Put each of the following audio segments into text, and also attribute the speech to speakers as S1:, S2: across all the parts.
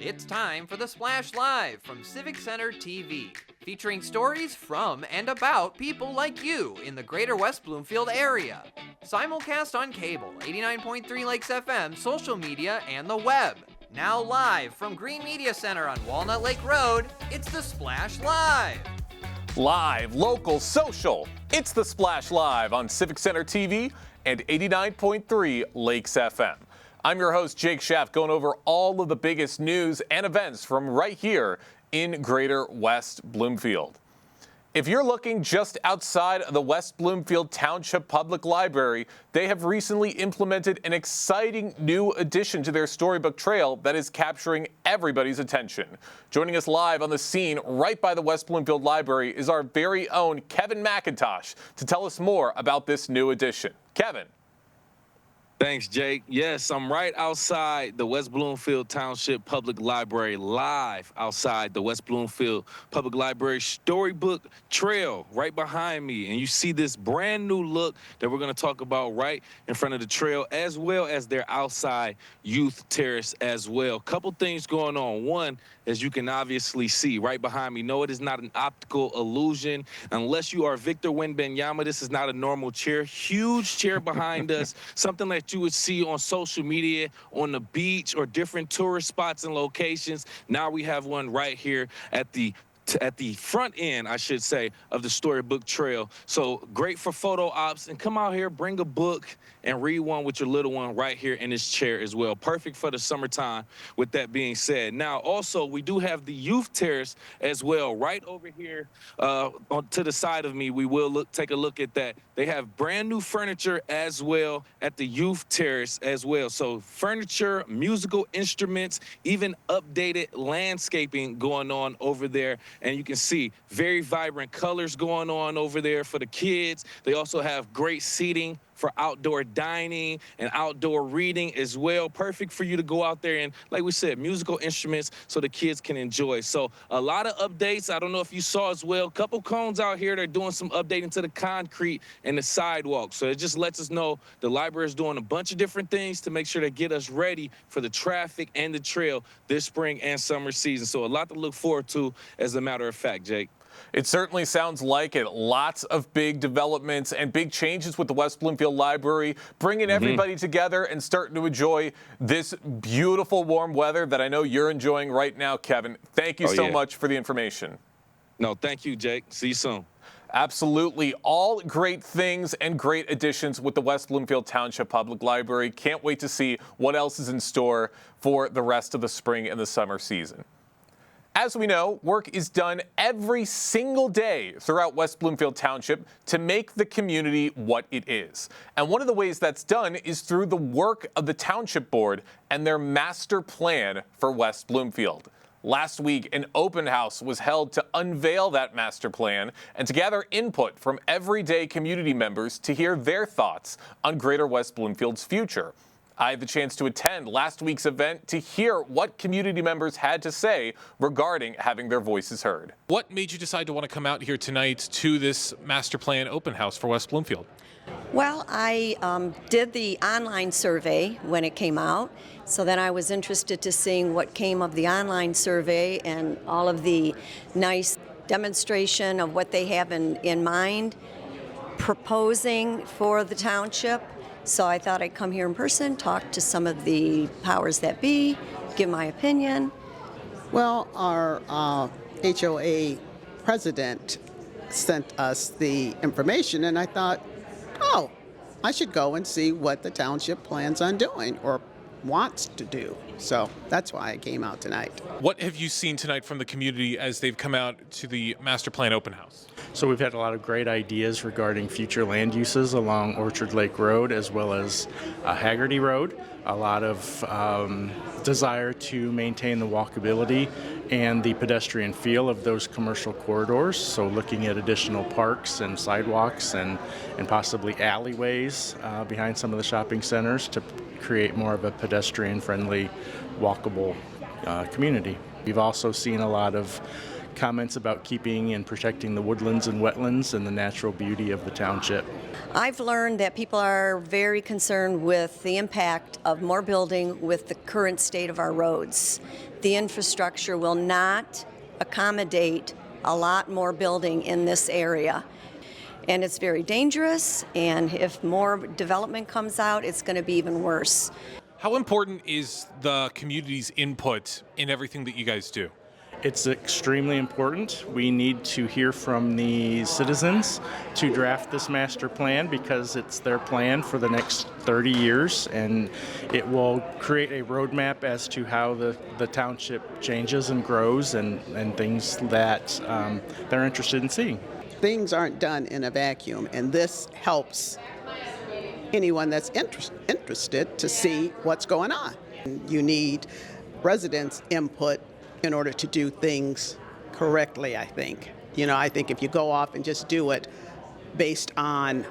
S1: It's time for the Splash Live from Civic Center TV, featuring stories from and about people like you in the greater West Bloomfield area. Simulcast on cable, 89.3 Lakes FM, social media, and the web. Now live from Green Media Center on Walnut Lake Road, it's the Splash Live.
S2: Live, local, social. It's the Splash Live on Civic Center TV and 89.3 Lakes FM. I'm your host, Jake Schaff, going over all of the biggest news and events from right here in greater West Bloomfield. If you're looking just outside of the West Bloomfield Township Public Library, they have recently implemented an exciting new addition to their storybook trail that is capturing everybody's attention. Joining us live on the scene right by the West Bloomfield Library is our very own Kevin McIntosh to tell us more about this new addition. Kevin.
S3: Thanks, Jake. Yes, I'm right outside the West Bloomfield Township Public Library, live outside the West Bloomfield Public Library Storybook Trail right behind me. And you see this brand new look that we're going to talk about right in front of the trail, as well as their outside youth terrace as well. Couple things going on. One, as you can obviously see right behind me, no, it is not an optical illusion. Unless you are Victor Wembanyama, this is not a normal chair. Huge chair behind us, something that you would see on social media, on the beach, or different tourist spots and locations. Now we have one right here at the front end, I should say, of the Storybook Trail. So great for photo ops, and come out here, bring a book and read one with your little one right here in this chair as well. Perfect for the summertime, with that being said. Now, also, we do have the youth terrace as well right over here to the side of me. We will take a look at that. They have brand new furniture as well at the youth terrace as well. So furniture, musical instruments, even updated landscaping going on over there. And you can see very vibrant colors going on over there for the kids. They also have great seating for outdoor dining and outdoor reading as well. Perfect for you to go out there and, like we said, musical instruments so the kids can enjoy. So a lot of updates. I don't know if you saw as well. Couple cones out here. They're doing some updating to the concrete and the sidewalk. So it just lets us know the library is doing a bunch of different things to make sure they get us ready for the traffic and the trail this spring and summer season. So a lot to look forward to, as a matter of fact, Jake.
S2: It certainly sounds like it. Lots of big developments and big changes with the West Bloomfield Library, bringing everybody together and starting to enjoy this beautiful warm weather that I know you're enjoying right now, Kevin. Thank you so much for the information.
S3: No, thank you, Jake. See you soon.
S2: Absolutely. All great things and great additions with the West Bloomfield Township Public Library. Can't wait to see what else is in store for the rest of the spring and the summer season. As we know, work is done every single day throughout West Bloomfield Township to make the community what it is. And one of the ways that's done is through the work of the Township Board and their master plan for West Bloomfield. Last week, an open house was held to unveil that master plan and to gather input from everyday community members to hear their thoughts on Greater West Bloomfield's future. I had the chance to attend last week's event to hear what community members had to say regarding having their voices heard.
S4: What made you decide to want to come out here tonight to this master plan open house for West Bloomfield?
S5: Well, I did the online survey when it came out, so then I was interested to seeing what came of the online survey and all of the nice demonstration of what they have in mind proposing for the township. So I thought I'd come here in person, talk to some of the powers that be, give my opinion.
S6: Well, our HOA president sent us the information, and I thought, oh, I should go and see what the township plans on doing or wants to do. So that's why I came out tonight.
S4: What have you seen tonight from the community as they've come out to the master plan open house?
S7: So we've had a lot of great ideas regarding future land uses along Orchard Lake Road as well as Haggerty Road. A lot of desire to maintain the walkability and the pedestrian feel of those commercial corridors. So looking at additional parks and sidewalks and possibly alleyways behind some of the shopping centers to create more of a pedestrian-friendly, walkable community. We've also seen a lot of comments about keeping and protecting the woodlands and wetlands and the natural beauty of the township.
S5: I've learned that people are very concerned with the impact of more building with the current state of our roads. The infrastructure will not accommodate a lot more building in this area. And it's very dangerous, and if more development comes out, it's going to be even worse.
S4: How important is the community's input in everything that you guys do?
S7: It's extremely important. We need to hear from the citizens to draft this master plan because it's their plan for the next 30 years, and it will create a roadmap as to how the township changes and grows and things that they're interested in seeing.
S6: Things aren't done in a vacuum, and this helps anyone that's interested to see what's going on. You need residents' input in order to do things correctly, I think. I think if you go off and just do it based on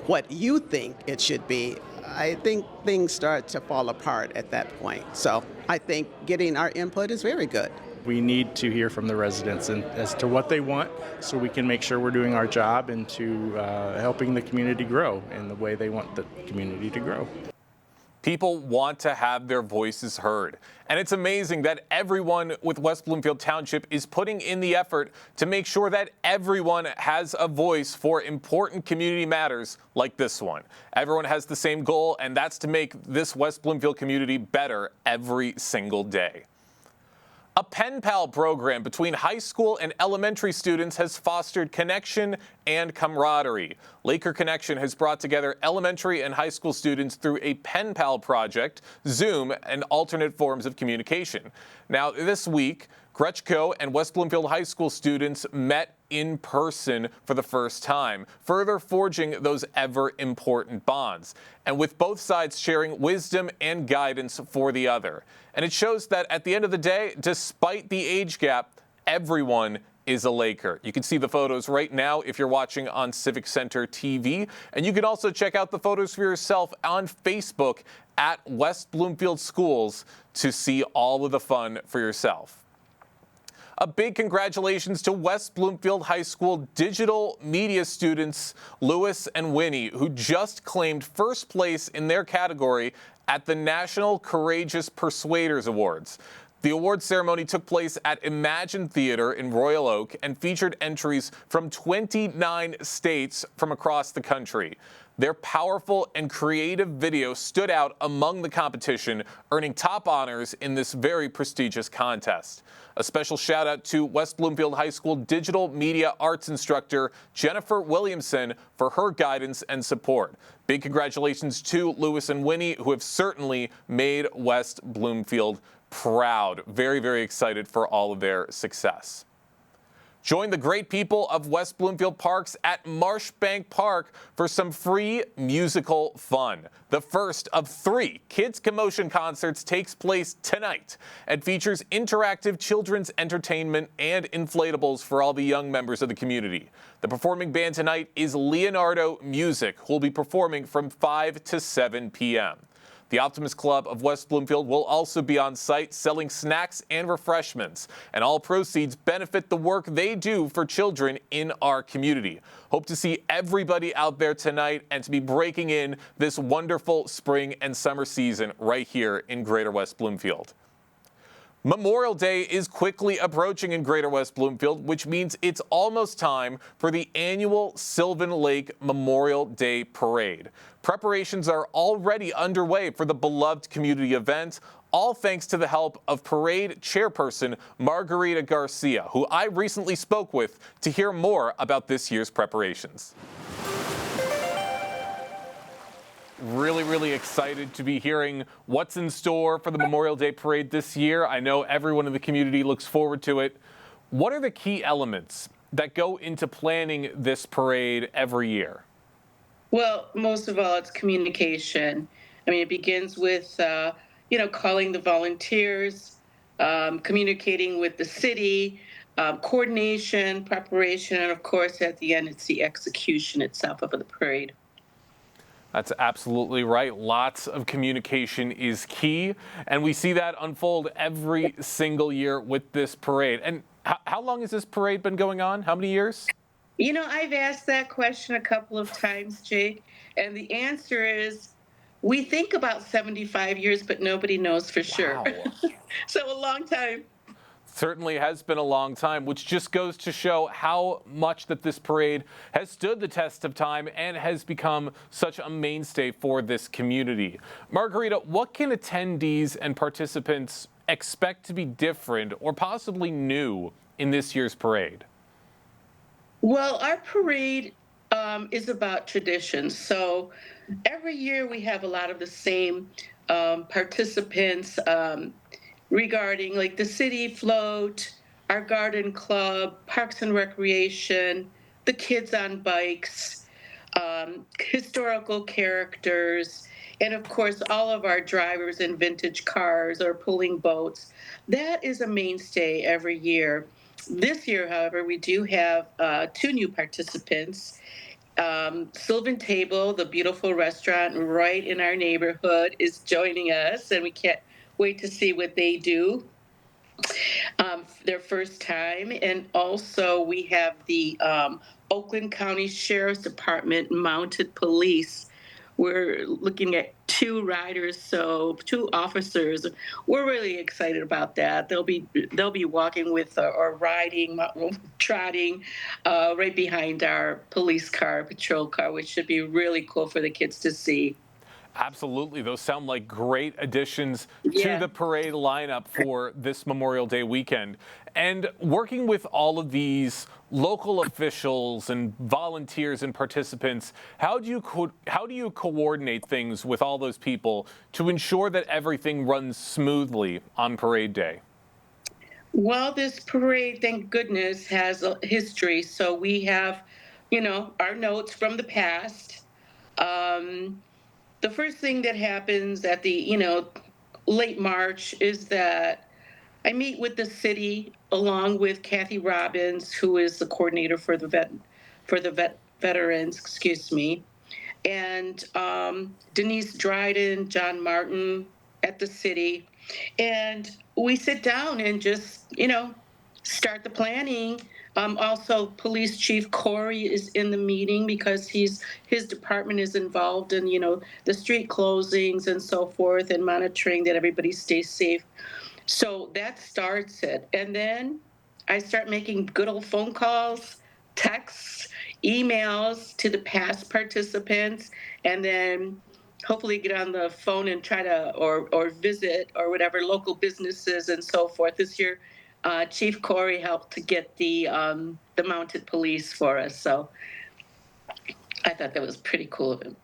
S6: what you think it should be, I think things start to fall apart at that point. So I think getting our input is very good.
S7: We need to hear from the residents and as to what they want so we can make sure we're doing our job into helping the community grow in the way they want the community to grow.
S2: People want to have their voices heard. And it's amazing that everyone with West Bloomfield Township is putting in the effort to make sure that everyone has a voice for important community matters like this one. Everyone has the same goal, and that's to make this West Bloomfield community better every single day. A pen pal program between high school and elementary students has fostered connection and camaraderie. Laker Connection has brought together elementary and high school students through a pen pal project, Zoom, and alternate forms of communication. Now, this week, Gretschko and West Bloomfield High School students met in person for the first time, further forging those ever-important bonds, and with both sides sharing wisdom and guidance for the other. And it shows that at the end of the day, despite the age gap, everyone is a Laker. You can see the photos right now if you're watching on Civic Center TV, and you can also check out the photos for yourself on Facebook at West Bloomfield Schools to see all of the fun for yourself. A big congratulations to West Bloomfield High School digital media students Lewis and Winnie, who just claimed first place in their category at the National Courageous Persuaders Awards. The award ceremony took place at Imagine Theater in Royal Oak and featured entries from 29 states from across the country. Their powerful and creative video stood out among the competition, earning top honors in this very prestigious contest. A special shout out to West Bloomfield High School digital media arts instructor Jennifer Williamson for her guidance and support. Big congratulations to Lewis and Winnie, who have certainly made West Bloomfield proud. Very, very excited for all of their success. Join the great people of West Bloomfield Parks at Marshbank Park for some free musical fun. The first of 3 Kids Commotion concerts takes place tonight and features interactive children's entertainment and inflatables for all the young members of the community. The performing band tonight is Leonardo Music, who will be performing from 5 to 7 p.m. The Optimist Club of West Bloomfield will also be on site selling snacks and refreshments, and all proceeds benefit the work they do for children in our community. Hope to see everybody out there tonight and to be breaking in this wonderful spring and summer season right here in Greater West Bloomfield. Memorial Day is quickly approaching in Greater West Bloomfield, which means it's almost time for the annual Sylvan Lake Memorial Day Parade. Preparations are already underway for the beloved community event, all thanks to the help of parade chairperson Margarita Garcia, who I recently spoke with to hear more about this year's preparations. Really excited to be hearing what's in store for the Memorial Day Parade this year. I know everyone in the community looks forward to it. What are the key elements that go into planning this parade every year?
S8: Well, most of all, it's communication. I mean, it begins with, calling the volunteers, communicating with the city, coordination, preparation, and of course, at the end, it's the execution itself of the parade.
S2: That's absolutely right. Lots of communication is key, and we see that unfold every single year with this parade. And How long has this parade been going on? How many years?
S8: You know, I've asked that question a couple of times, Jake, and the answer is we think about 75 years, but nobody knows for sure.
S2: Wow.
S8: So a long time.
S2: Certainly has been a long time, which just goes to show how much that this parade has stood the test of time and has become such a mainstay for this community. Margarita, what can attendees and participants expect to be different or possibly new in this year's parade?
S8: Well, our parade is about traditions. So every year we have a lot of the same participants regarding like the city float, our garden club, parks and recreation, the kids on bikes, historical characters, and of course, all of our drivers in vintage cars or pulling boats. That is a mainstay every year. This year, however, we do have two new participants. Sylvan Table, the beautiful restaurant right in our neighborhood, is joining us, and we can't wait to see what they do. Their first time. And also, we have the Oakland County Sheriff's Department Mounted Police. We're looking at two riders, so two officers. We're really excited about that. They'll be walking with or riding, trotting right behind our police car, patrol car, which should be really cool for the kids to see.
S2: Absolutely. Those sound like great additions
S8: Yeah.
S2: to the parade lineup for this Memorial Day weekend. And working with all of these local officials and volunteers and participants, how do you coordinate things with all those people to ensure that everything runs smoothly on parade day?
S8: Well, this parade, thank goodness, has a history. So we have, our notes from the past. The first thing that happens at the, late March is that I meet with the city along with Kathy Robbins, who is the coordinator for the veterans, and Denise Dryden, John Martin at the city. And we sit down and just, start the planning. Also, Police Chief Corey is in the meeting because his department is involved in, the street closings and so forth and monitoring that everybody stays safe. So that starts it. And then I start making good old phone calls, texts, emails to the past participants, and then hopefully get on the phone and try to or visit or whatever local businesses and so forth. This year, Chief Corey helped to get the mounted police for us. So I thought that was pretty cool of him.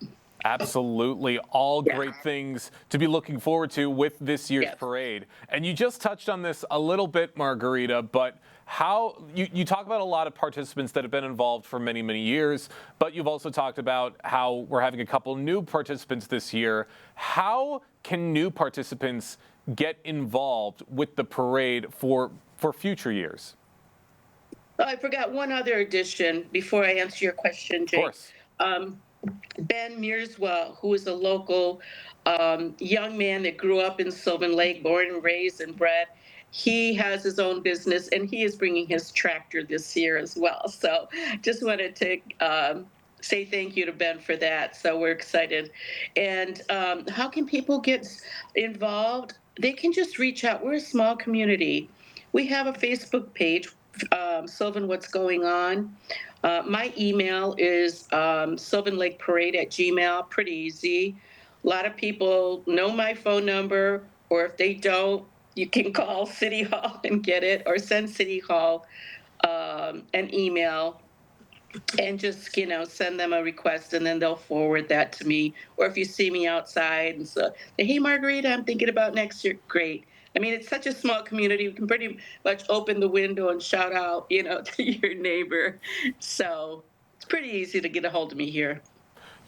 S2: Absolutely. All great things to be looking forward to with this year's parade. And you just touched on this a little bit, Margarita, but how you talk about a lot of participants that have been involved for many, many years, but you've also talked about how we're having a couple new participants this year. How can new participants get involved with the parade for future years?
S8: Oh, I forgot one other addition before I answer your question, Jake.
S2: Of course.
S8: Ben Mearswell, who is a local young man that grew up in Sylvan Lake, born and raised and bred. He has his own business, and he is bringing his tractor this year as well. So just wanted to say thank you to Ben for that. So we're excited. And how can people get involved? They can just reach out. We're a small community. We have a Facebook page, Sylvan What's Going On. My email is sylvanlakeparade@gmail. Pretty easy. A lot of people know my phone number, or if they don't, you can call City Hall and get it, or send City Hall an email and just, send them a request, and then they'll forward that to me. Or if you see me outside and say, hey, Margarita, I'm thinking about next year, great. I mean, it's such a small community. You can pretty much open the window and shout out, to your neighbor. So it's pretty easy to get a hold of me here.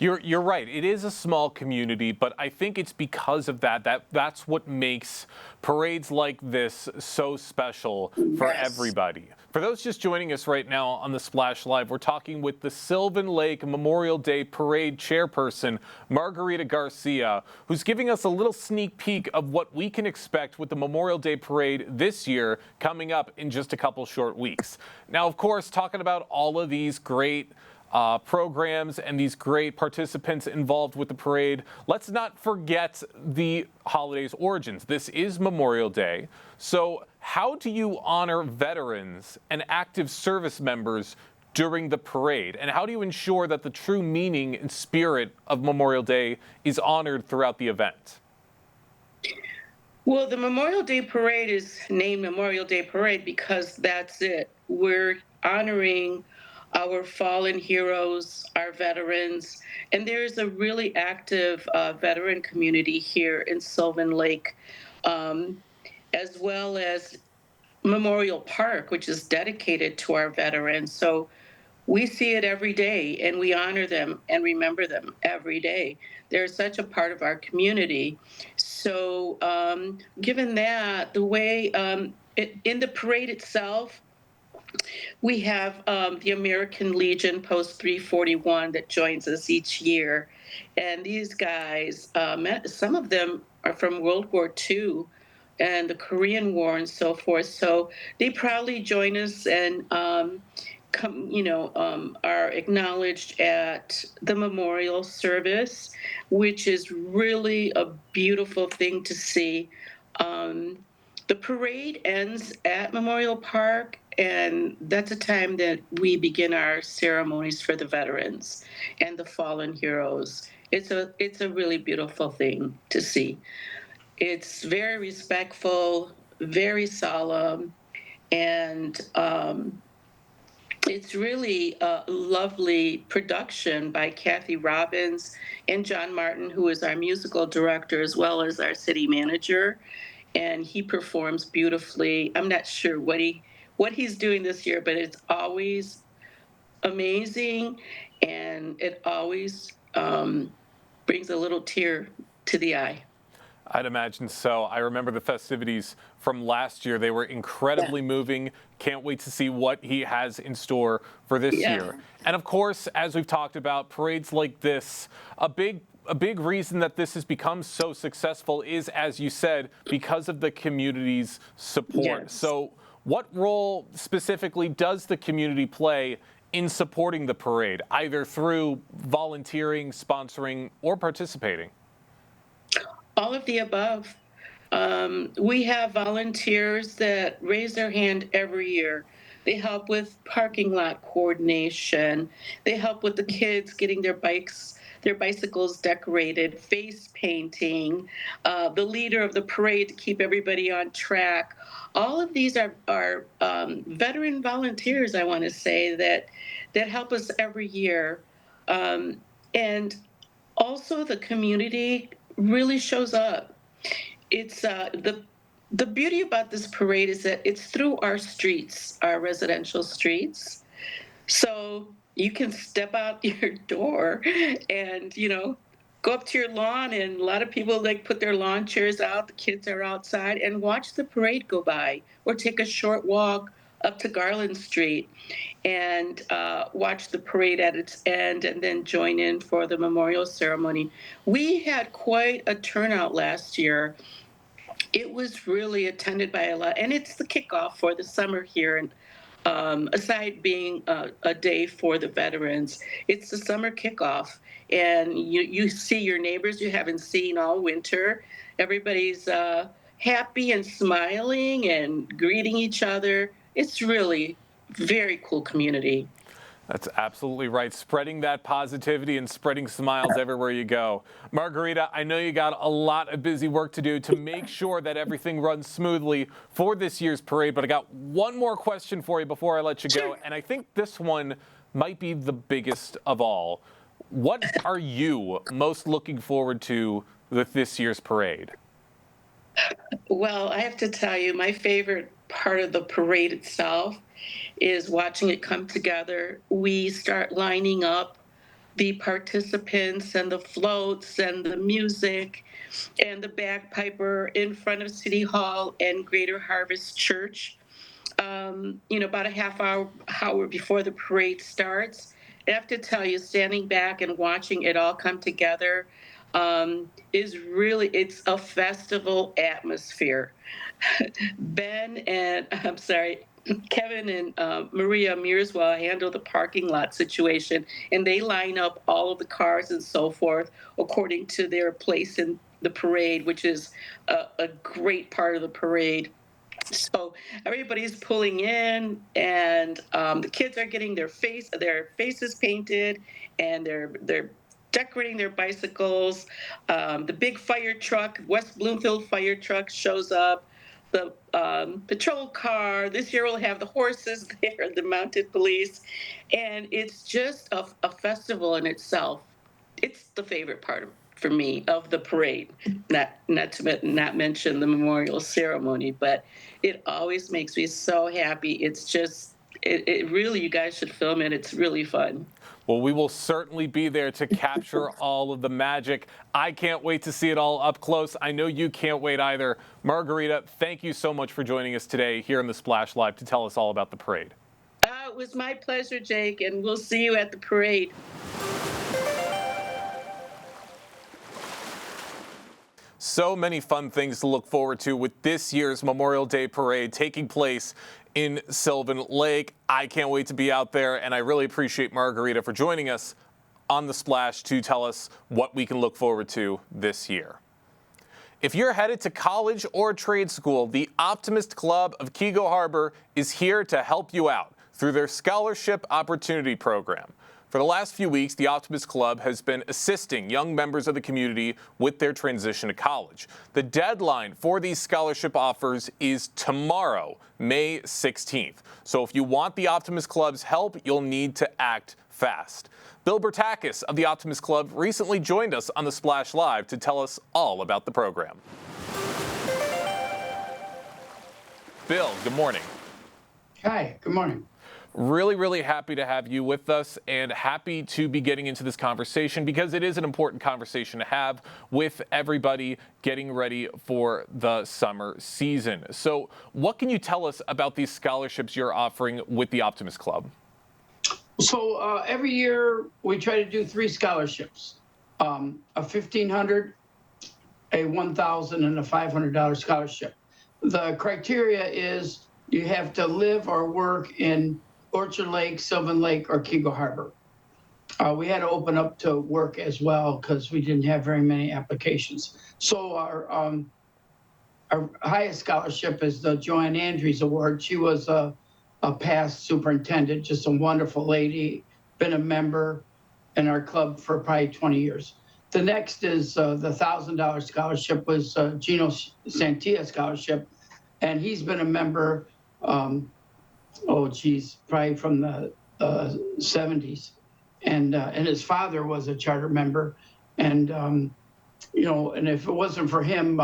S2: You're right. It is a small community, but I think it's because of that's what makes parades like this so special for
S8: Yes.
S2: everybody. For those just joining us right now on the Splash Live, we're talking with the Sylvan Lake Memorial Day Parade chairperson, Margarita Garcia, who's giving us a little sneak peek of what we can expect with the Memorial Day Parade this year coming up in just a couple short weeks. Now, of course, talking about all of these great programs and these great participants involved with the parade, let's not forget the holiday's origins. This is Memorial Day. So how do you honor veterans and active service members during the parade? And how do you ensure that the true meaning and spirit of Memorial Day is honored throughout the event?
S8: Well, the Memorial Day Parade is named Memorial Day Parade because that's it. We're honoring our fallen heroes, our veterans, and there's a really active veteran community here in Sylvan Lake, as well as Memorial Park, which is dedicated to our veterans. So we see it every day, and we honor them and remember them every day. They're such a part of our community. So given that, the way in the parade itself, we have the American Legion Post 341 that joins us each year. And these guys, some of them are from World War II and the Korean War and so forth. So they proudly join us and are acknowledged at the memorial service, which is really a beautiful thing to see. The parade ends at Memorial Park, and that's a time that we begin our ceremonies for the veterans and the fallen heroes. It's a really beautiful thing to see. It's very respectful, very solemn, and it's really a lovely production by Kathy Robbins and John Martin, who is our musical director as well as our city manager. And he performs beautifully. I'm not sure what he's doing this year, but it's always amazing, and it always brings a little tear to the eye.
S2: I'd imagine so. I remember the festivities from last year. They were incredibly moving. Can't wait to see what he has in store for this year. And of course, as we've talked about, parades like this, a big reason that this has become so successful is, as you said, because of the community's support.
S8: Yes.
S2: So what role specifically does the community play in supporting the parade, either through volunteering, sponsoring, or participating?
S8: All of the above. We have volunteers that raise their hand every year. They help with parking lot coordination. They help with the kids getting their bicycles decorated, face painting, the leader of the parade to keep everybody on track. All of these are veteran volunteers, I want to say, that help us every year. And also the community really shows up. It's the beauty about this parade is that it's through our streets, our residential streets. So you can step out your door and, go up to your lawn, and a lot of people put their lawn chairs out. The kids are outside and watch the parade go by, or take a short walk up to Garland Street and watch the parade at its end, and then join in for the memorial ceremony. We had quite a turnout last year. It was really attended by a lot, and it's the kickoff for the summer here. And aside being a day for the veterans, it's the summer kickoff. And you see your neighbors you haven't seen all winter. Everybody's happy and smiling and greeting each other. It's really very cool community.
S2: That's absolutely right. Spreading that positivity and spreading smiles everywhere you go. Margarita, I know you got a lot of busy work to do to make sure that everything runs smoothly for this year's parade, but I got one more question for you before I let you go, and I think this one might be the biggest of all. What are you most looking forward to with this year's parade?
S8: Well, I have to tell you, my favorite part of the parade itself is watching it come together. We start lining up the participants and the floats and the music and the bagpiper in front of City Hall and Greater Harvest Church. About a hour before the parade starts. I have to tell you, standing back and watching it all come together it's a festival atmosphere. Kevin and Maria Mearswell handle the parking lot situation, and they line up all of the cars and so forth according to their place in the parade, which is a great part of the parade. So everybody's pulling in, and the kids are getting their faces painted, and they're decorating their bicycles. The big fire truck, West Bloomfield fire truck, shows up. The patrol car. This year we'll have the horses there, the mounted police, and it's just a festival in itself. It's the favorite part for me of the parade. Not to mention the memorial ceremony, but it always makes me so happy. It's just it really, you guys should film it. It's really fun.
S2: Well, we will certainly be there to capture all of the magic. I can't wait to see it all up close. I know you can't wait either. Margarita, thank you so much for joining us today here in the Splash Live to tell us all about the parade.
S8: It was my pleasure, Jake, and we'll see you at the parade.
S2: So many fun things to look forward to with this year's Memorial Day Parade taking place in Sylvan Lake. I can't wait to be out there, and I really appreciate Margarita for joining us on The Splash to tell us what we can look forward to this year. If you're headed to college or trade school, the Optimist Club of Keego Harbor is here to help you out through their Scholarship Opportunity Program. For the last few weeks, the Optimist Club has been assisting young members of the community with their transition to college. The deadline for these scholarship offers is tomorrow, May 16th. So if you want the Optimist Club's help, you'll need to act fast. Bill Bertakis of the Optimist Club recently joined us on the Splash Live to tell us all about the program. Bill, good morning.
S9: Hi, good morning.
S2: Really, really happy to have you with us and happy to be getting into this conversation because it is an important conversation to have with everybody getting ready for the summer season. So what can you tell us about these scholarships you're offering with the Optimist Club?
S9: So every year we try to do 3 scholarships, a $1,500, a $1,000, and a $500 scholarship. The criteria is you have to live or work in Orchard Lake, Sylvan Lake, or Keego Harbor. We had to open up to work as well because we didn't have very many applications. So our highest scholarship is the Joanne Andrews Award. She was a past superintendent, just a wonderful lady, been a member in our club for probably 20 years. The next is the $1,000 scholarship was Gino Santia Scholarship, and he's been a member probably from the 70s. And his father was a charter member. And, and if it wasn't for him,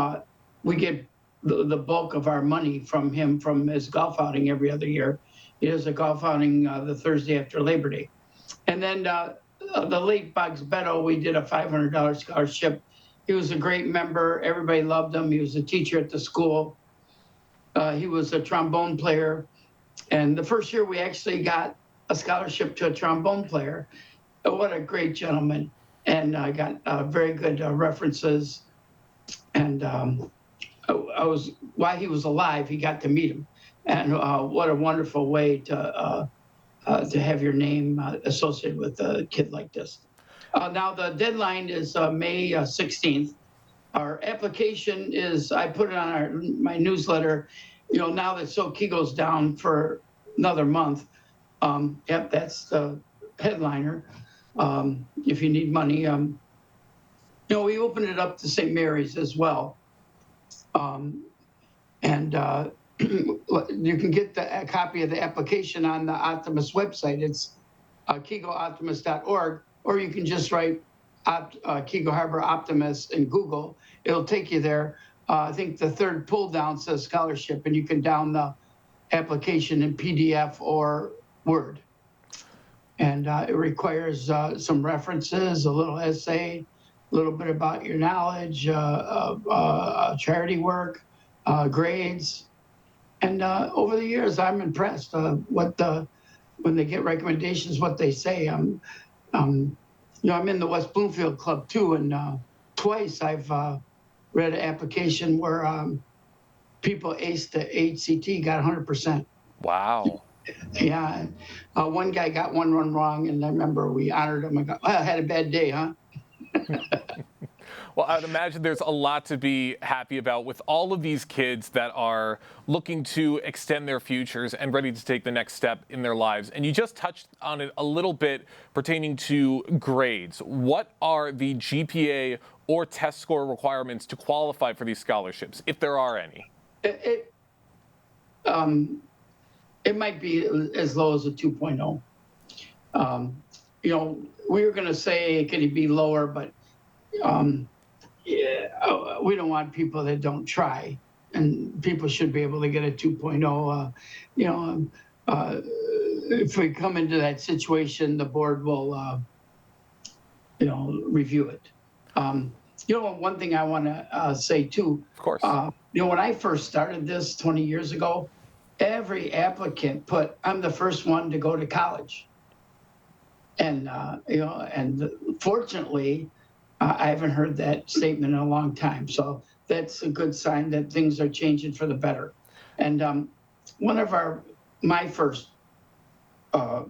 S9: we get the bulk of our money from him from his golf outing every other year. He does a golf outing the Thursday after Labor Day. And then the late Boggs Beto, we did a $500 scholarship. He was a great member. Everybody loved him. He was a teacher at the school. He was a trombone player. And the first year we actually got a scholarship to a trombone player. What a great gentleman. And I got very good references. And while he was alive, he got to meet him. And what a wonderful way to have your name associated with a kid like this. Now the deadline is May 16th. Our application is, I put it on my newsletter, now that Keego's down for another month. Yep, that's the headliner. If you need money, we opened it up to St. Mary's as well. And you can get a copy of the application on the Optimist website. It's KeegoOptimist.org, or you can just write Keego Harbor Optimist in Google. It'll take you there. I think the third pull down says scholarship, and you can down the application in PDF or Word. And it requires some references, a little essay, a little bit about your knowledge, charity work, grades. And over the years, I'm impressed when they get recommendations, what they say. I'm in the West Bloomfield Club too, and twice I've read an application where people aced the HCT, got 100%.
S2: Wow.
S9: Yeah, one guy got one run wrong, and I remember we honored him. I had a bad day, huh?
S2: Well, I'd imagine there's a lot to be happy about with all of these kids that are looking to extend their futures and ready to take the next step in their lives. And you just touched on it a little bit pertaining to grades. What are the GPA or test score requirements to qualify for these scholarships, if there are any?
S9: It might be as low as a 2.0. We were going to say, could it be lower, but we don't want people that don't try, and people should be able to get a 2.0. If we come into that situation, the board will, review it. One thing I want to say too.
S2: Of course.
S9: When I first started this 20 years ago, every applicant put, "I'm the first one to go to college," and fortunately, I haven't heard that statement in a long time. So that's a good sign that things are changing for the better. And one of my first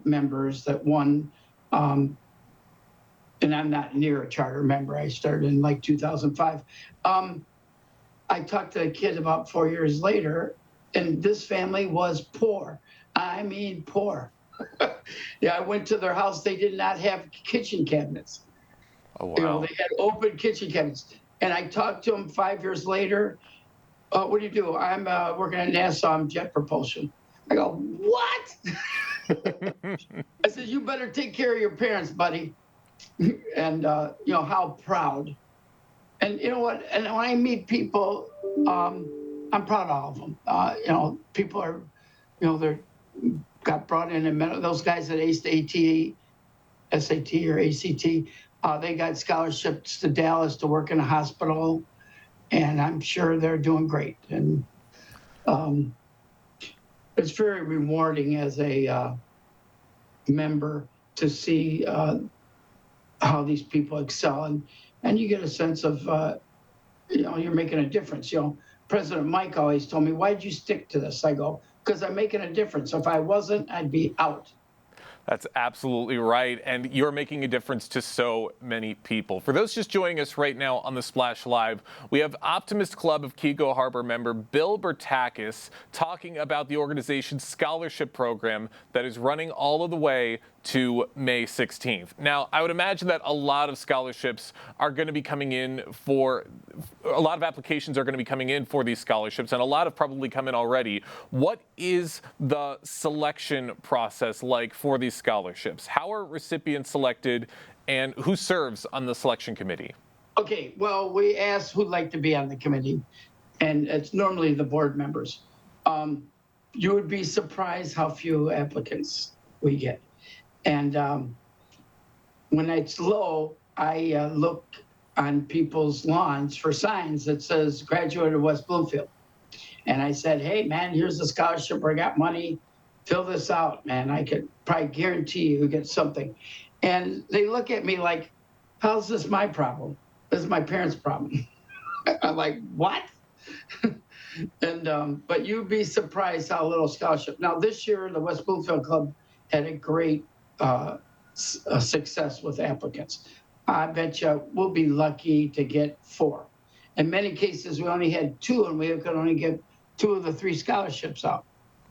S9: members that won, and I'm not near a charter member. I started in like 2005. I talked to a kid about 4 years later, and this family was poor. I mean, poor. Yeah, I went to their house. They did not have kitchen cabinets.
S2: Oh, wow.
S9: They had open kitchen cabinets. And I talked to him 5 years later. What do you do? I'm working at NASA. I'm jet propulsion. I go, what? I said, you better take care of your parents, buddy. And, how proud. And you know what? And when I meet people, I'm proud of all of them. People are, they're got brought in and those guys that aced the SAT or ACT. They got scholarships to Dallas to work in a hospital, and I'm sure they're doing great. And it's very rewarding as a member to see how these people excel, and you get a sense of you're making a difference. President Mike always told me, "Why'd you stick to this?" I go, "Because I'm making a difference. If I wasn't, I'd be out."
S2: That's absolutely right, and you're making a difference to so many people. For those just joining us right now on the Splash Live, we have Optimist Club of Keego Harbor member Bill Bertakis talking about the organization's scholarship program that is running all of the way to May 16th. Now, I would imagine that a lot of scholarships are going to be coming in a lot of applications are going to be coming in for these scholarships, and a lot have probably come in already. What is the selection process like for these scholarships? How are recipients selected, and who serves on the selection committee?
S9: Okay, well, we asked who'd like to be on the committee, and it's normally the board members. You would be surprised how few applicants we get. And when it's low, I look on people's lawns for signs that says graduate of West Bloomfield. And I said, "Hey, man, here's the scholarship. I got money. Fill this out, man. I could probably guarantee you get something." And they look at me like, "How's this my problem? This is my parents' problem." I'm like, "What?" And but you'd be surprised how little scholarship. Now, this year, the West Bloomfield Club had a great success with applicants. I bet you we'll be lucky to get 4. In many cases, we only had 2, and we could only get 2 of the 3 scholarships out.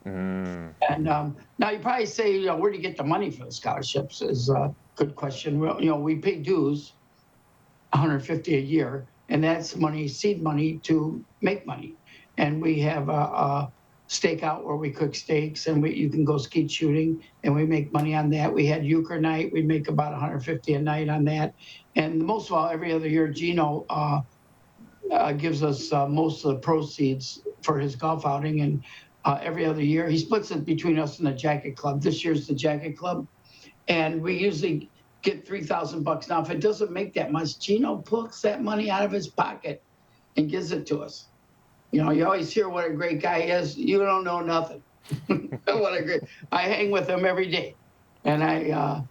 S9: And now you probably say, where do you get the money for the scholarships? Is a good question. Well, we pay dues, $150 a year, and that's money, seed money to make money. And we have a stakeout where we cook steaks, and you can go skeet shooting, and we make money on that. We had euchre night. We make about $150 a night on that. And most of all, every other year, Gino gives us most of the proceeds for his golf outing. And every other year, he splits it between us and the Jacket Club. This year's the Jacket Club. and we usually get $3,000. Now, if it doesn't make that much, Gino pulls that money out of his pocket and gives it to us. You know, you always hear what a great guy is. You don't know nothing. I hang with him every day, and I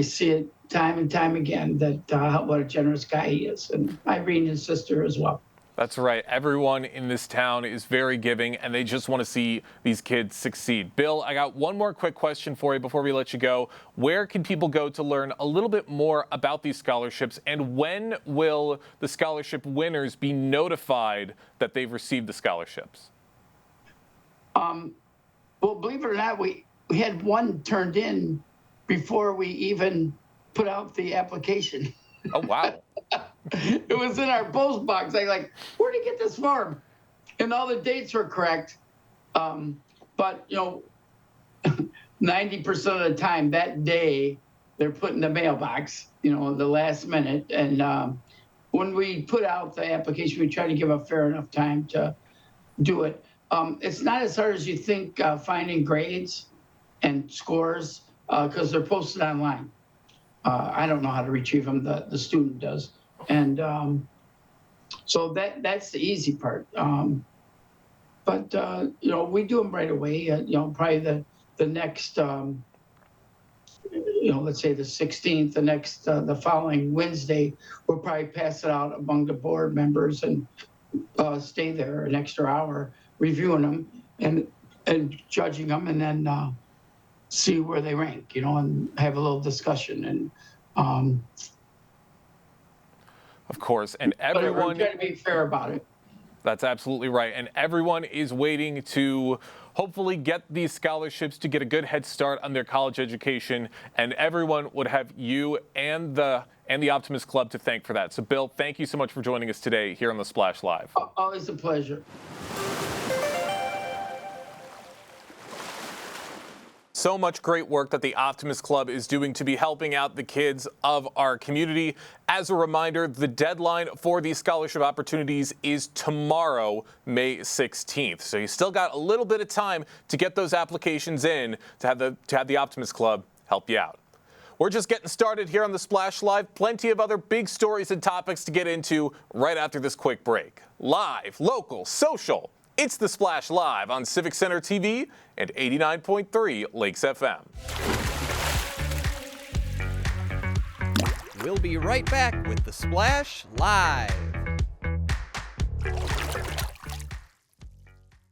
S9: see it time and time again that what a generous guy he is, and Irene, his sister, as well.
S2: That's right. Everyone in this town is very giving, and they just want to see these kids succeed. Bill, I got one more quick question for you before we let you go. Where can people go to learn a little bit more about these scholarships, and when will the scholarship winners be notified that they've received the scholarships?
S9: Well, believe it or not, we had one turned in before we even put out the application.
S2: Oh, wow.
S9: It was in our post box. Where'd you get this form? And all the dates were correct. But, you know, 90% of the time that day, they're put in the mailbox, you know, the last minute. And when we put out the application, we try to give a fair enough time to do it. It's not as hard as you think finding grades and scores because they're posted online. I don't know how to retrieve them. The student does. And so that's the easy part. But, you know, we do them right away. You know, probably the next, you know, let's say the 16th, the following Wednesday, we'll probably pass it out among the board members and stay there an extra hour reviewing them and judging them, and then see where they rank, you know, and have a little discussion. And
S2: of course, and everyone...
S9: But we're trying to be fair about it.
S2: That's absolutely right. And everyone is waiting to hopefully get these scholarships to get a good head start on their college education. And everyone would have you and the Optimist Club to thank for that. So, Bill, thank you so much for joining us today here on the Splash Live.
S9: Always a pleasure.
S2: So much great work that the Optimist Club is doing to be helping out the kids of our community. As a reminder, the deadline for these scholarship opportunities is tomorrow, May 16th. So you still got a little bit of time to get those applications in to have the Optimist Club help you out. We're just getting started here on the Splash Live. Plenty of other big stories and topics to get into right after this quick break. Live, local, social. It's the Splash Live on Civic Center TV and 89.3 Lakes FM.
S1: We'll be right back with the Splash Live.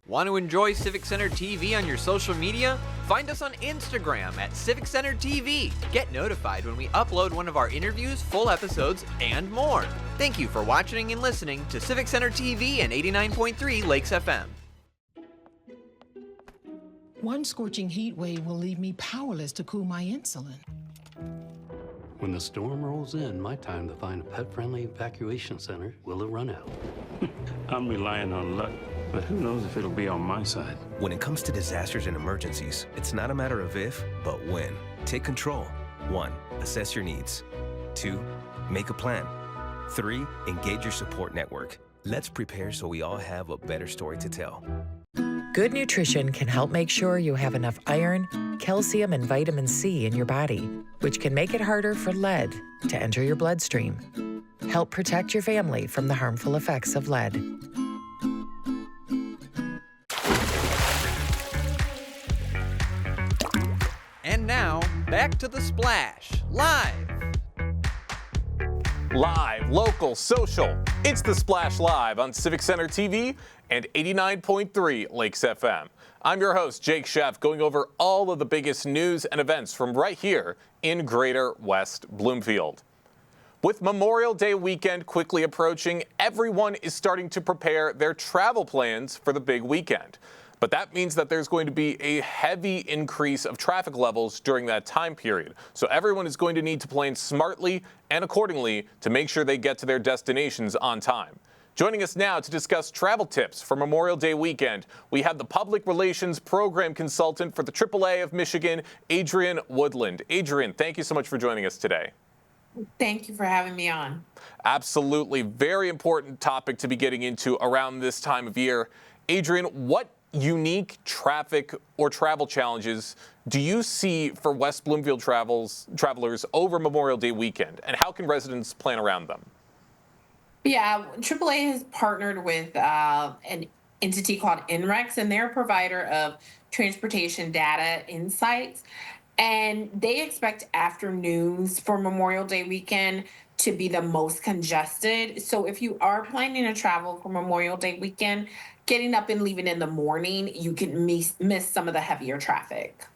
S1: Want to enjoy Civic Center TV on your social media? Find us on Instagram at Civic Center TV. Get notified when we upload one of our interviews, full episodes, and more. Thank you for watching and listening to Civic Center TV and 89.3 Lakes FM.
S10: One scorching heat wave will leave me powerless to cool my insulin.
S11: When the storm rolls in, my time to find a pet-friendly evacuation center will have run out.
S12: I'm relying on luck, but who knows if it'll be on my side.
S13: When it comes to disasters and emergencies, it's not a matter of if, but when. Take control. 1. Assess your needs. 2. Make a plan. 3. Engage your support network. Let's prepare so we all have a better story to tell.
S14: Good nutrition can help make sure you have enough iron, calcium, and vitamin C in your body, which can make it harder for lead to enter your bloodstream. Help protect your family from the harmful effects of lead.
S1: And now, back to the Splash Live.
S2: Live, local, social. It's the Splash Live on Civic Center TV and 89.3 Lakes FM. I'm your host, Jake Sheff, going over all of the biggest news and events from right here in Greater West Bloomfield. With Memorial Day weekend quickly approaching, everyone is starting to prepare their travel plans for the big weekend. But that means that there's going to be a heavy increase of traffic levels during that time period. So everyone is going to need to plan smartly and accordingly to make sure they get to their destinations on time. Joining us now to discuss travel tips for Memorial Day weekend, we have the Public Relations Program Consultant for the AAA of Michigan, Adrienne Woodland. Adrienne, thank you so much for joining us today.
S15: Thank you for having me on.
S2: Absolutely. Very important topic to be getting into around this time of year. Adrienne, what unique traffic or travel challenges do you see for West Bloomfield travelers over Memorial Day weekend, and how can residents plan around them?
S15: Yeah, AAA has partnered with an entity called NREX, and they're a provider of transportation data insights. And they expect afternoons for Memorial Day weekend to be the most congested. So if you are planning to travel for Memorial Day weekend, getting up and leaving in the morning, you can miss some of the heavier traffic.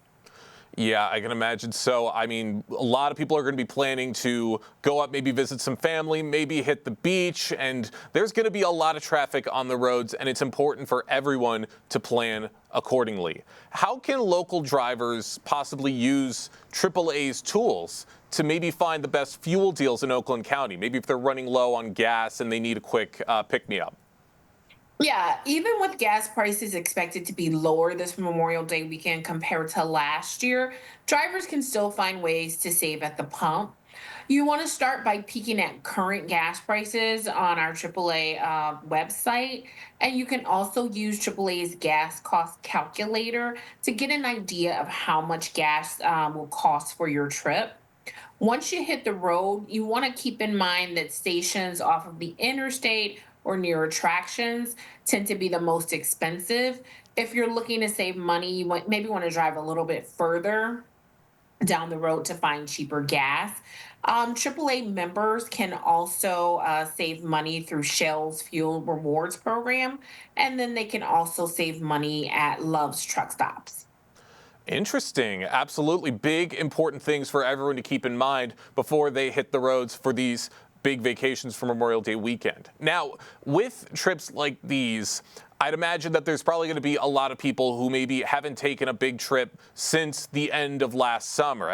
S2: Yeah, I can imagine. So, I mean, a lot of people are going to be planning to go up, maybe visit some family, maybe hit the beach, and there's going to be a lot of traffic on the roads, and it's important for everyone to plan accordingly. How can local drivers possibly use AAA's tools to maybe find the best fuel deals in Oakland County? Maybe if they're running low on gas and they need a quick pick-me-up.
S15: Yeah, even with gas prices expected to be lower this Memorial Day weekend compared to last year, drivers can still find ways to save at the pump. You want to start by peeking at current gas prices on our AAA website, and you can also use AAA's gas cost calculator to get an idea of how much gas will cost for your trip. Once you hit the road, you want to keep in mind that stations off of the interstate or near attractions tend to be the most expensive. If you're looking to save money, you maybe want to drive a little bit further down the road to find cheaper gas. AAA members can also save money through Shell's Fuel Rewards program, and then they can also save money at Love's truck stops.
S2: Interesting. Absolutely. Big, important things for everyone to keep in mind before they hit the roads for these big vacations for Memorial Day weekend. Now, with trips like these, I'd imagine that there's probably going to be a lot of people who maybe haven't taken a big trip since the end of last summer.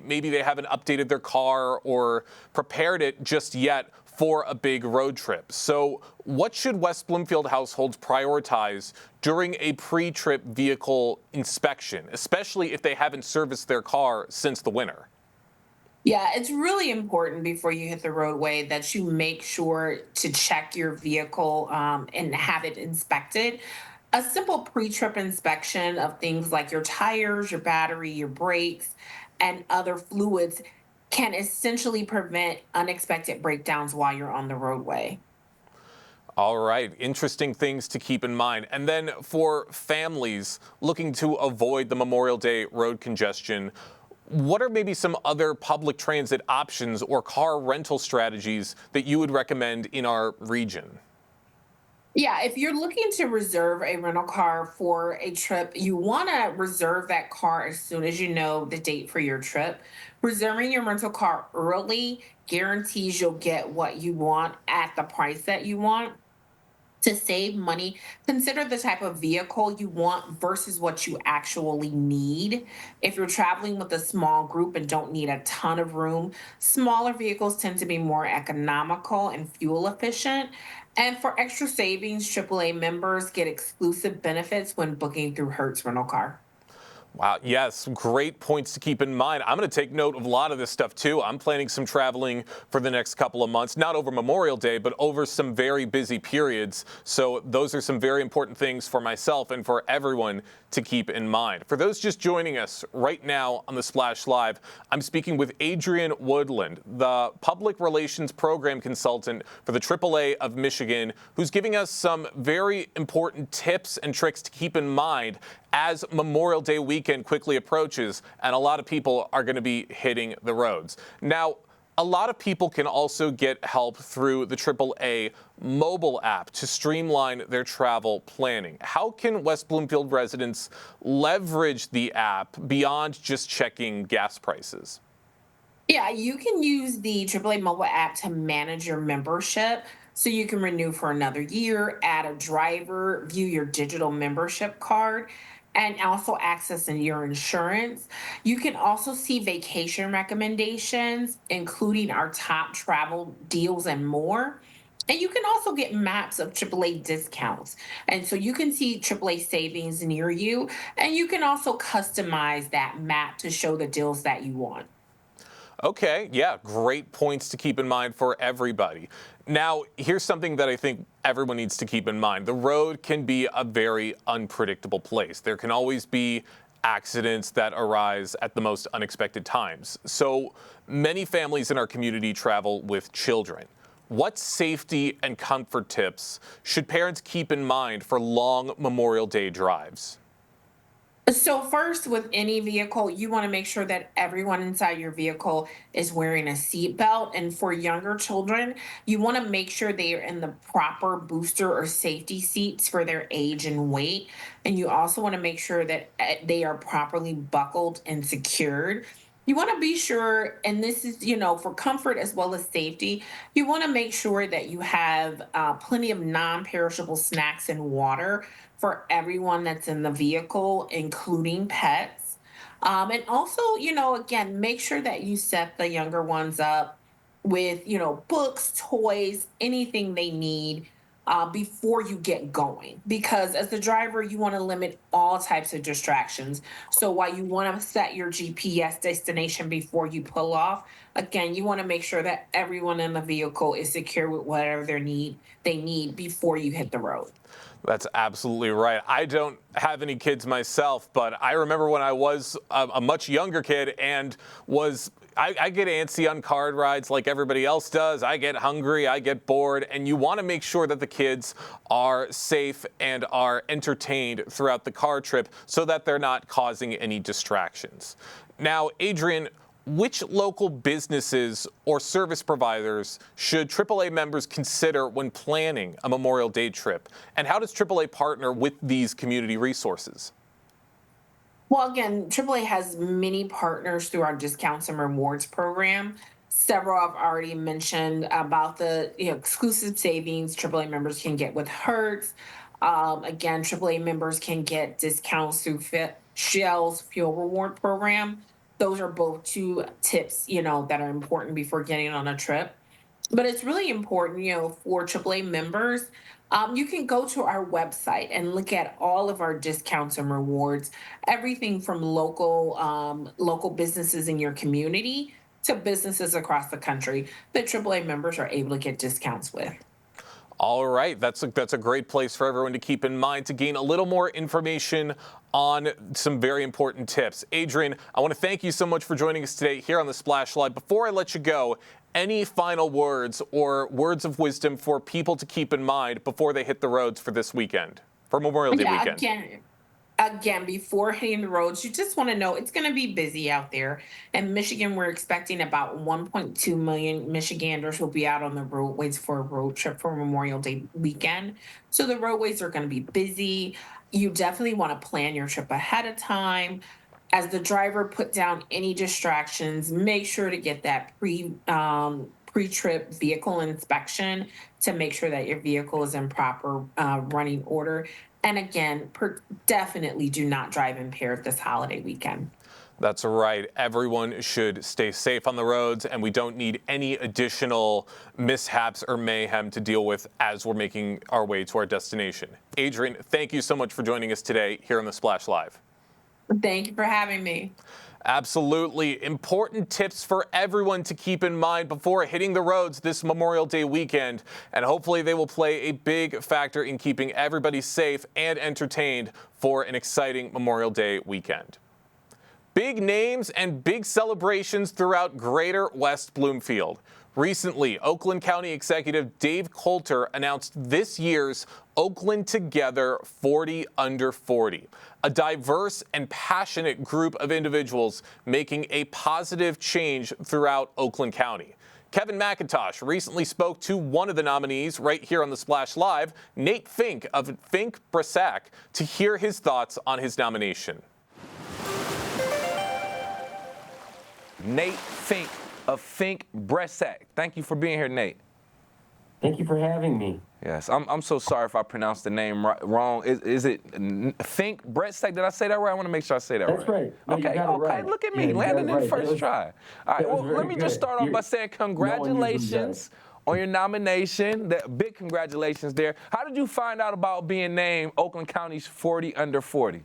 S2: Maybe they haven't updated their car or prepared it just yet for a big road trip. So what should West Bloomfield households prioritize during a pre-trip vehicle inspection, especially if they haven't serviced their car since the winter?
S15: Yeah, it's really important before you hit the roadway that you make sure to check your vehicle and have it inspected. A simple pre-trip inspection of things like your tires, your battery, your brakes, and other fluids can essentially prevent unexpected breakdowns while you're on the roadway.
S2: All right, interesting things to keep in mind. And then for families looking to avoid the Memorial Day road congestion, what are maybe some other public transit options or car rental strategies that you would recommend in our region?
S15: Yeah, if you're looking to reserve a rental car for a trip, you want to reserve that car as soon as you know the date for your trip. Reserving your rental car early guarantees you'll get what you want at the price that you want. To save money, consider the type of vehicle you want versus what you actually need. If you're traveling with a small group and don't need a ton of room, smaller vehicles tend to be more economical and fuel efficient. And for extra savings, AAA members get exclusive benefits when booking through Hertz Rental Car.
S2: Wow, yes, great points to keep in mind. I'm going to take note of a lot of this stuff too. I'm planning some traveling for the next couple of months, not over Memorial Day, but over some very busy periods. So those are some very important things for myself and for everyone to keep in mind. For those just joining us right now on the Splash Live, I'm speaking with Adrian Woodland, the Public Relations Program Consultant for the AAA of Michigan, who's giving us some very important tips and tricks to keep in mind as Memorial Day weekend quickly approaches and a lot of people are going to be hitting the roads. Now, a lot of people can also get help through the AAA mobile app to streamline their travel planning. How can West Bloomfield residents leverage the app beyond just checking gas prices?
S15: Yeah, you can use the AAA mobile app to manage your membership. So you can renew for another year, add a driver, view your digital membership card, and also access your insurance. You can also see vacation recommendations, including our top travel deals and more. And you can also get maps of AAA discounts. And so you can see AAA savings near you, and you can also customize that map to show the deals that you want.
S2: Okay, yeah, great points to keep in mind for everybody. Now, here's something that I think everyone needs to keep in mind. The road can be a very unpredictable place. There can always be accidents that arise at the most unexpected times. So many families in our community travel with children. What safety and comfort tips should parents keep in mind for long Memorial Day drives?
S15: So first, with any vehicle, you want to make sure that everyone inside your vehicle is wearing a seat belt. And for younger children, you want to make sure they are in the proper booster or safety seats for their age and weight. And you also want to make sure that they are properly buckled and secured. You want to be sure, and this is, for comfort as well as safety, you want to make sure that you have plenty of non perishable snacks and water for everyone that's in the vehicle, including pets. And also, again, make sure that you set the younger ones up with, books, toys, anything they need before you get going. Because as the driver, you want to limit all types of distractions. So while you want to set your GPS destination before you pull off, again, you want to make sure that everyone in the vehicle is secure with whatever they need before you hit the road.
S2: That's absolutely right. I don't have any kids myself, but I remember when I was a much younger kid and I get antsy on car rides like everybody else does. I get hungry, I get bored, and you want to make sure that the kids are safe and are entertained throughout the car trip so that they're not causing any distractions. Now, Adrian, which local businesses or service providers should AAA members consider when planning a Memorial Day trip? And how does AAA partner with these community resources?
S15: Well, again, AAA has many partners through our discounts and rewards program. Several I've already mentioned about the exclusive savings AAA members can get with Hertz. Again, AAA members can get discounts through Shell's fuel reward program. Those are both two tips, that are important before getting on a trip. But it's really important, for AAA members. You can go to our website and look at all of our discounts and rewards, everything from local businesses in your community to businesses across the country that AAA members are able to get discounts with.
S2: All right, that's a great place for everyone to keep in mind to gain a little more information on some very important tips. Adrian, I want to thank you so much for joining us today here on the Splash Live. Before I let you go, any final words or words of wisdom for people to keep in mind before they hit the roads for this weekend, for Memorial Day weekend?
S15: Again, before hitting the roads, you just want to know it's going to be busy out there. In Michigan, we're expecting about 1.2 million Michiganders will be out on the roadways for a road trip for Memorial Day weekend. So the roadways are going to be busy. You definitely want to plan your trip ahead of time. As the driver, put down any distractions. Make sure to get that pre-trip vehicle inspection to make sure that your vehicle is in proper running order. And again, definitely do not drive impaired this holiday weekend.
S2: That's right. Everyone should stay safe on the roads, and we don't need any additional mishaps or mayhem to deal with as we're making our way to our destination. Adrian, thank you so much for joining us today here on the Splash Live.
S15: Thank you for having me.
S2: Absolutely. Important tips for everyone to keep in mind before hitting the roads this Memorial Day weekend. And hopefully they will play a big factor in keeping everybody safe and entertained for an exciting Memorial Day weekend. Big names and big celebrations throughout Greater West Bloomfield. Recently, Oakland County Executive Dave Coulter announced this year's Oakland Together 40 Under 40, a diverse and passionate group of individuals making a positive change throughout Oakland County. Kevin McIntosh recently spoke to one of the nominees right here on the Splash Live, Nate Fink of Fink Brissac, to hear his thoughts on his nomination.
S16: Nate Fink of Fink Brissac. Thank you for being here, Nate.
S17: Thank you for having me.
S16: Yes, I'm so sorry if I pronounced the name wrong. Is it Fink Brissac? Did I say that right? I want to make sure I say that right.
S17: That's right. No,
S16: okay,
S17: right.
S16: Look at me, landing in first try. All right, well, let me just start off by saying congratulations on your nomination. Big congratulations there. How did you find out about being named Oakland County's 40 Under 40?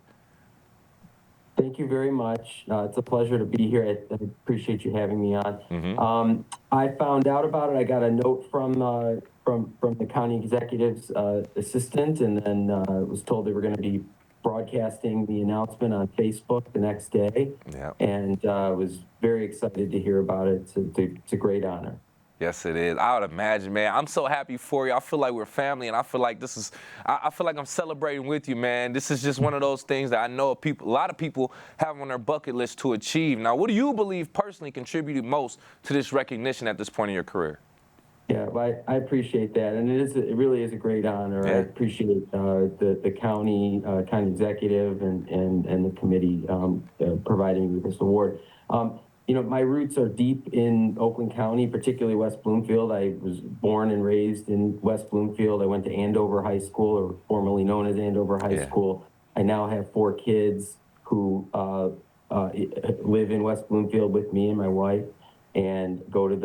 S17: Thank you very much. It's a pleasure to be here. I appreciate you having me on. I found out about it. I got a note from the county executive's assistant, and then was told they were going to be broadcasting the announcement on Facebook the next day.
S16: Yeah.
S17: And was very excited to hear about it. It's a great honor.
S16: Yes, it is. I would imagine, man. I'm so happy for you. I feel like we're family, and I feel like I feel like I'm celebrating with you, man. This is just one of those things that I know a lot of people have on their bucket list to achieve. Now, what do you believe personally contributed most to this recognition at this point in your career?
S17: Yeah, well, I appreciate that, and it really is a great honor.
S16: Yeah.
S17: I appreciate the county executive and the committee providing me this award. My roots are deep in Oakland County, particularly West Bloomfield. I was born and raised in West Bloomfield. I went to Andover High School, or formerly known as Andover High School. I now have 4 kids who live in West Bloomfield with me and my wife, and go to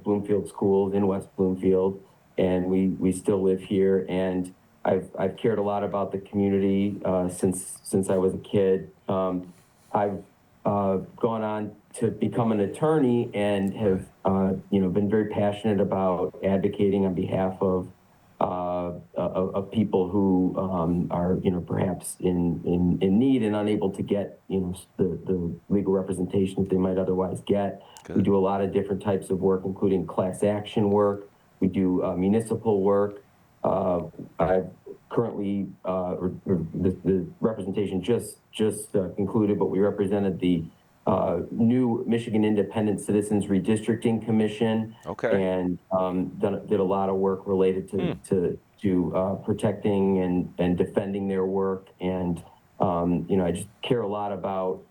S17: Bloomfield schools in West Bloomfield, and we still live here. And I've cared a lot about the community since I was a kid. I've gone on to become an attorney and have been very passionate about advocating on behalf of people who are perhaps in need and unable to get the legal representation that they might otherwise get. Good. We do a lot of different types of work, including class action work. We do municipal work. I've currently the representation just concluded, but we represented the new Michigan Independent Citizens Redistricting Commission. Okay. And did a lot of work related to protecting and defending their work. And I just care a lot about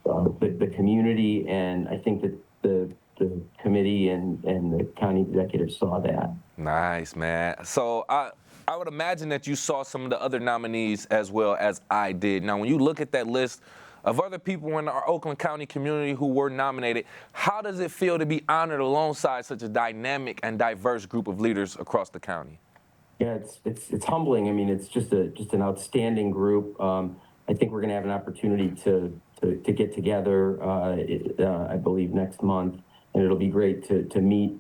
S17: the community, and I think that the committee and the county executive saw that.
S16: Nice, man. So I would imagine that you saw some of the other nominees as well as I did. Now, when you look at that list of other people in our Oakland County community who were nominated, how does it feel to be honored alongside such a dynamic and diverse group of leaders across the county?
S17: Yeah, it's humbling. I mean, it's just an outstanding group. I think we're going to have an opportunity to get together, I believe, next month. And it'll be great to meet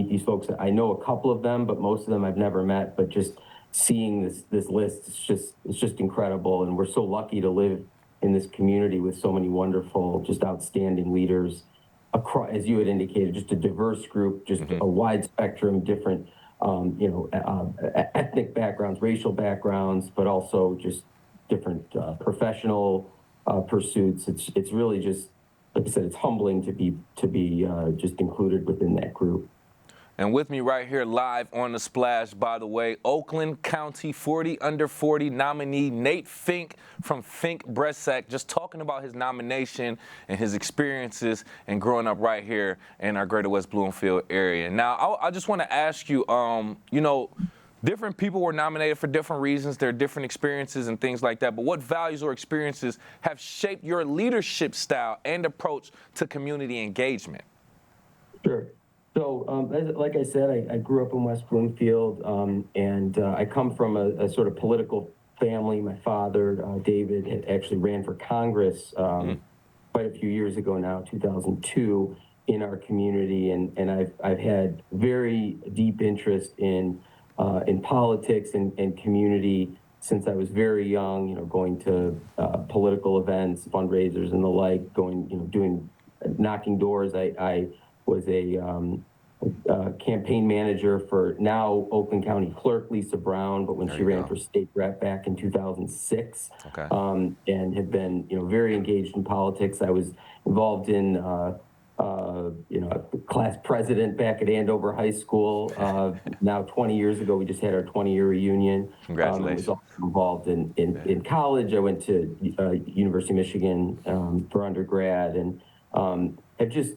S17: these folks. I know a couple of them, but most of them I've never met. But just seeing this list, it's just incredible. And we're so lucky to live in this community with so many wonderful, just outstanding leaders. Across, as you had indicated, just a diverse group, just a wide spectrum, different ethnic backgrounds, racial backgrounds, but also just different professional pursuits. It's really just, like I said, it's humbling to be just included within that group.
S16: And with me right here live on The Splash, by the way, Oakland County 40 Under 40 nominee Nate Fink from Fink Bressac, just talking about his nomination and his experiences and growing up right here in our greater West Bloomfield area. Now, I just want to ask you, different people were nominated for different reasons. There are different experiences and things like that. But what values or experiences have shaped your leadership style and approach to community engagement?
S17: Sure. So, like I said, I grew up in West Bloomfield, and I come from a sort of political family. My father, David, had actually ran for Congress quite a few years ago now, 2002, in our community, and I've had very deep interest in politics and community since I was very young. Going to political events, fundraisers, and the like. Doing knocking doors. I was a campaign manager for now Oakland County Clerk Lisa Brown, but when she ran for state rep back in 2006, and have been very engaged in politics. I was involved in class president back at Andover High School. Now 20 years ago, we just had our 20-year reunion.
S16: Congratulations.
S17: I was also involved in college. I went to University of Michigan for undergrad, and have just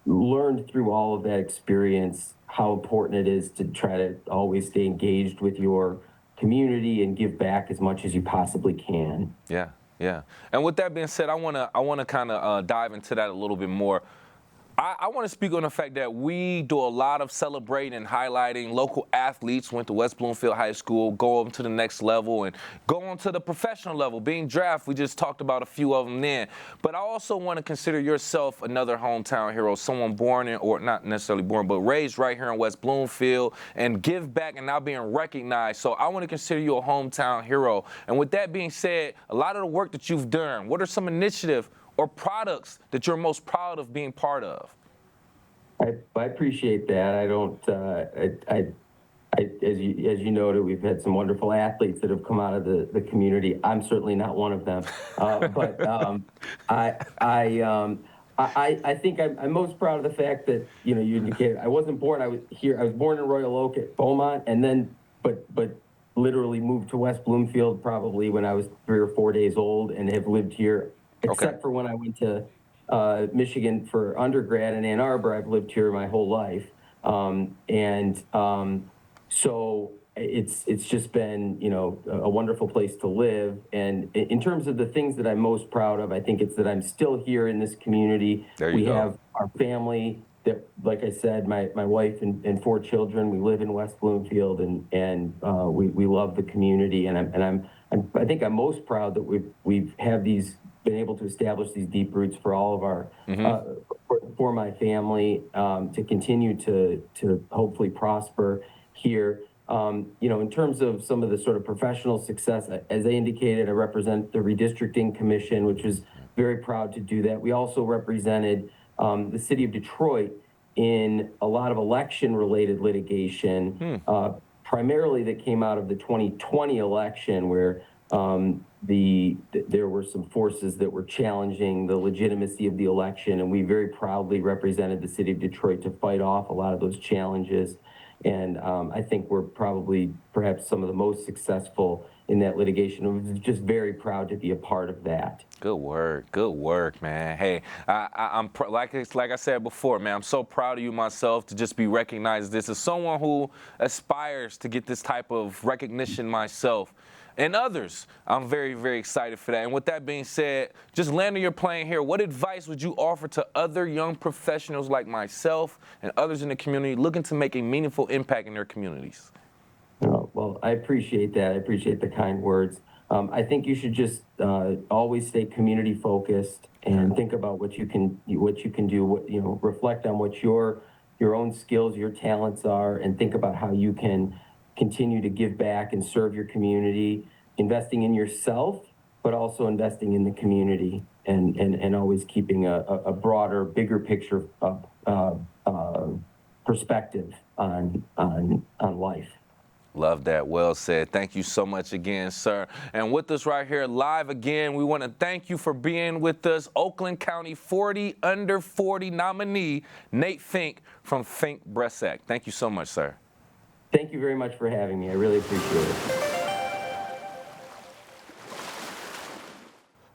S17: learned through all of that experience how important it is to try to always stay engaged with your community and give back as much as you possibly can.
S16: Yeah. And with that being said, I wanna kind of dive into that a little bit more. I want to speak on the fact that we do a lot of celebrating and highlighting local athletes, went to West Bloomfield High School, go up to the next level and go on to the professional level. Being drafted, we just talked about a few of them then. But I also want to consider yourself another hometown hero, someone born in, or not necessarily born, but raised right here in West Bloomfield and give back and now being recognized. So I want to consider you a hometown hero. And with that being said, a lot of the work that you've done, what are some initiatives or products that you're most proud of being part of?
S17: I appreciate that. I don't. As you noted, we've had some wonderful athletes that have come out of the community. I'm certainly not one of them, but I think I'm most proud of the fact that you indicated I wasn't born. I was here. I was born in Royal Oak at Beaumont, and then but literally moved to West Bloomfield probably when I was 3 or 4 days old, and have lived here. Except for when I went to Michigan for undergrad in Ann Arbor, I've lived here my whole life, so it's just been a wonderful place to live. And in terms of the things that I'm most proud of, I think it's that I'm still here in this community. We have our family that, like I said, my wife and 4 children. We live in West Bloomfield, and we love the community. And I think I'm most proud that we've been able to establish these deep roots for all of our, for my family, to continue to hopefully prosper here. In terms of some of the sort of professional success, as I indicated, I represent the Redistricting Commission, which was very proud to do that. We also represented the city of Detroit in a lot of election-related litigation, primarily that came out of the 2020 election, where there were some forces that were challenging the legitimacy of the election, and we very proudly represented the city of Detroit to fight off a lot of those challenges. And I think we're perhaps some of the most successful in that litigation. I was just very proud to be a part of that.
S16: Good work, man. Hey, I'm like I said before, man, I'm so proud of you myself to just be recognized. This as someone who aspires to get this type of recognition myself. And others, I'm very, very excited for that. And with that being said, just landing your plane here, what advice would you offer to other young professionals like myself and others in the community looking to make a meaningful impact in their communities?
S17: Well, I appreciate that. I appreciate the kind words. I think you should just always stay community focused and think about what you can do. Reflect on what your own skills, your talents are, and think about how you can continue to give back and serve your community, investing in yourself, but also investing in the community, and always keeping a broader, bigger picture perspective on life.
S16: Love that. Well said. Thank you so much again, sir. And with us right here live again, we want to thank you for being with us. Oakland County 40 under 40 nominee, Nate Fink from Fink Bressac. Thank you so much, sir.
S17: Thank you very much for having me. I really appreciate it.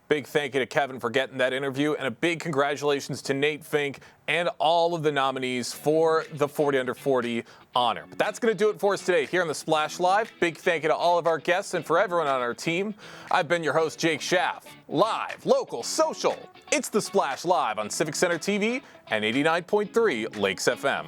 S2: Big thank you to Kevin for getting that interview, and a big congratulations to Nate Fink and all of the nominees for the 40 under 40 honor. But that's going to do it for us today here on the Splash Live. Big thank you to all of our guests and for everyone on our team. I've been your host, Jake Schaff. Live, local, social. It's the Splash Live on Civic Center TV and 89.3 Lakes FM.